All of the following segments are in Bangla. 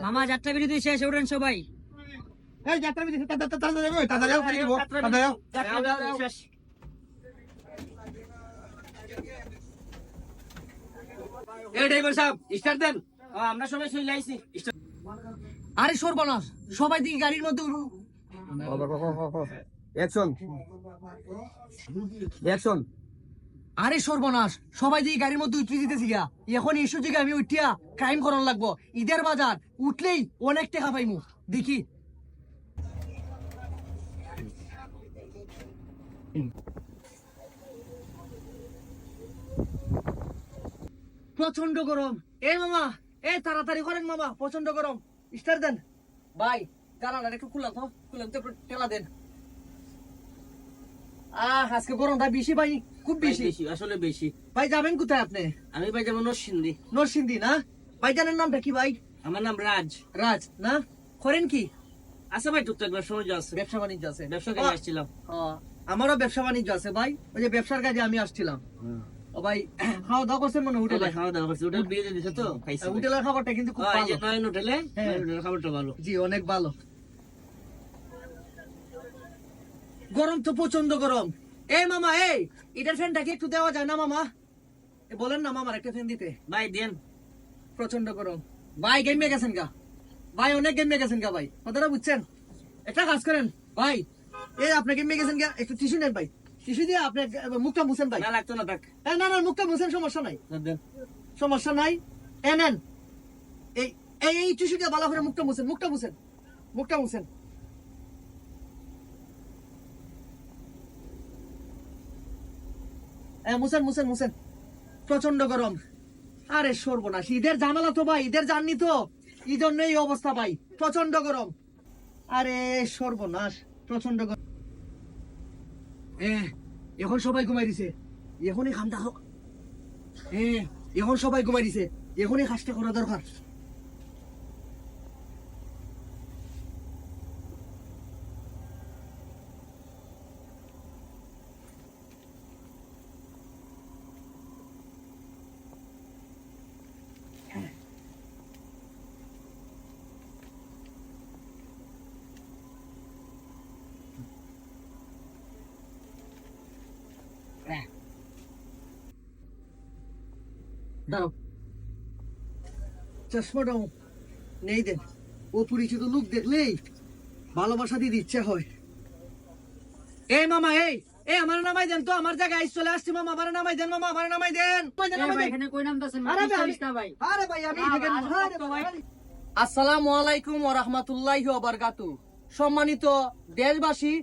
মামা যাত্রা বিরতি শেষ, উঠেন সবাই। এই যাত্রা বিরতি তাড়াতাড়ি শেষ। এই ড্রাইভার সাহেব স্টার্ট দেন। আমরা সবাই চলে আইছি। আরে সর্বনাশ, সবাই দিকে গাড়ির মধ্যে উঠুন। Action action. আরে সর্বনাশ, সবাই দিকে গাড়ির মধ্যে উঠতে দিতেছি গা। এখন এই সুযোগে আমি উঠিয়া ক্রাইম করার লাগবো। ঈদের বাজার উঠলেই অনেক টাকা পাইমু। দেখি প্রচন্ড গরম। এই মামা, এই তাড়াতাড়ি করেন মামা, প্রচন্ড গরম। স্টার দেন ভাই, জানালা একটু খুললাম তো, খুললাম তো, একটু ঠেলা দেন। আজকে গরমটা বেশি ভাই, খুব বেশি। আসলে বেশি। ভাই যাবেন কোথায় আপনি? আমি ভাই যেমন নরসিংদী। নরসিংদী না? ভাইজানের নামটা কি ভাই? আমার নাম রাজ। রাজ না? করেন কি? আচ্ছা ভাই, টুকটাক ব্যবসা বাণিজ্য আছে। ব্যবসা বাণিজ্য আছে? ব্যবসা কাজে আসছিলাম। আমারও ব্যবসা বাণিজ্য আছে ভাই, ওই যে ব্যবসার কাজে আমি আসছিলাম। ও ভাই, খাওয়া দাওয়া করছেন মনে হোটেলে? খাওয়া দাওয়া করছি, হোটেল বিয়ে দিছে তো খাইছি। হোটেলের খাবারটা কিন্তু খুব ভালো। নয়ন হোটেলে, হ্যাঁ। নয়ন হোটেলের খাবারটা ভালো। জি, অনেক ভালো। গরম তো প্রচন্ড গরম। এই মামা, এই এটার ফ্যানটা কি একটু দেওয়া যায় না মামা? বলেন না মামার একটা ফ্যান দিতে। ভাই দেন। প্রচন্ড গরম ভাই, গেমে গেছেন গা ভাই, অনেক গেমে গেছেন গা ভাই, কথাটা বুঝছেন? একটা কাজ করেন ভাই, এই আপনি গেমে গেছেন গা, একটু টিস্যু নেন ভাই, টিস্যু দিয়ে আপনি মুখটা মুছেন ভাই। না লাগতো না থাক। না না, মুখটা মুছেন, সমস্যা নাই, দেন। সমস্যা নাই। নেন এই এই টিস্যু দিয়ে ভালো করে মুখটা মুছেন, মুখটা মুছেন, মুখটা মুছেন। মুছেন মুছেন মুছেন। প্রচন্ড গরম। আরে সর্বনাশ, ঈদের জানালা তো ভাই, ঈদের জাননি তো, এই জন্যই এই অবস্থা ভাই, প্রচন্ড গরম। আরে সর্বনাশ, প্রচন্ড গরম। এখন সবাই ঘুমাই দিছে, এখনই খামটা হোক। এখন সবাই ঘুমাই দিছে, এখনই কাজটা করা দরকার। দাঁড়াও, চশমাটাও নেই দেন। ও পরিচিত লোক দেখলেই ভালোবাসা দিতে ইচ্ছা হয়। এই মামা, এই এই আমার নামাই দেন তো, আমার জায়গায় চলে আসছি মামা, আমার নামাই দেন মামা, আমার নামাই দেন। আরে ভাই, আমি আসসালামু আলাইকুম ওয়া রাহমাতুল্লাহি ওয়া বারাকাতুহু। সম্মানিত দেশবাসী,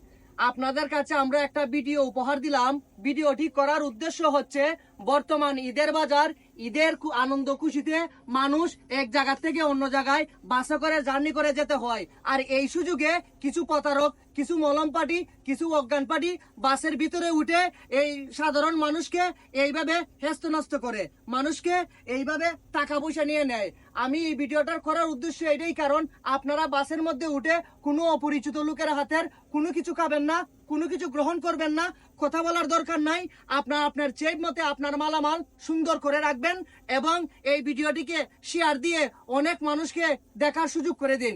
আপনাদের কাছে আমরা একটা ভিডিও উপহার দিলাম। ভিডিওটি করার উদ্দেশ্য হচ্ছে, বর্তমান ঈদের বাজার, ঈদের আনন্দ খুশিতে মানুষ এক জায়গা থেকে অন্য জায়গায় বাসে করে জার্নি করে যেতে হয়। আর এই সুযোগে কিছু প্রতারক, কিছু মলম পার্টি, কিছু অজ্ঞান পার্টি বাসের ভিতরে উঠে এই সাধারণ মানুষকে এইভাবে হেস্তনস্ত করে, মানুষকে এইভাবে টাকা পয়সা নিয়ে নেয়। আমি এই ভিডিওটার করার উদ্দেশ্য এটাই, কারণ আপনারা বাসের মধ্যে উঠে কোনো অপরিচিত লোকের হাতের কোনো কিছু খাবেন না, কোনো কিছু গ্রহণ করবেন না, কথা বলার দরকার নাই। আপনার চেয়ে মতে আপনার মালামাল সুন্দর করে রাখবেন এবং এই ভিডিওটিকে শেয়ার দিয়ে অনেক মানুষকে দেখার সুযোগ করে দিন।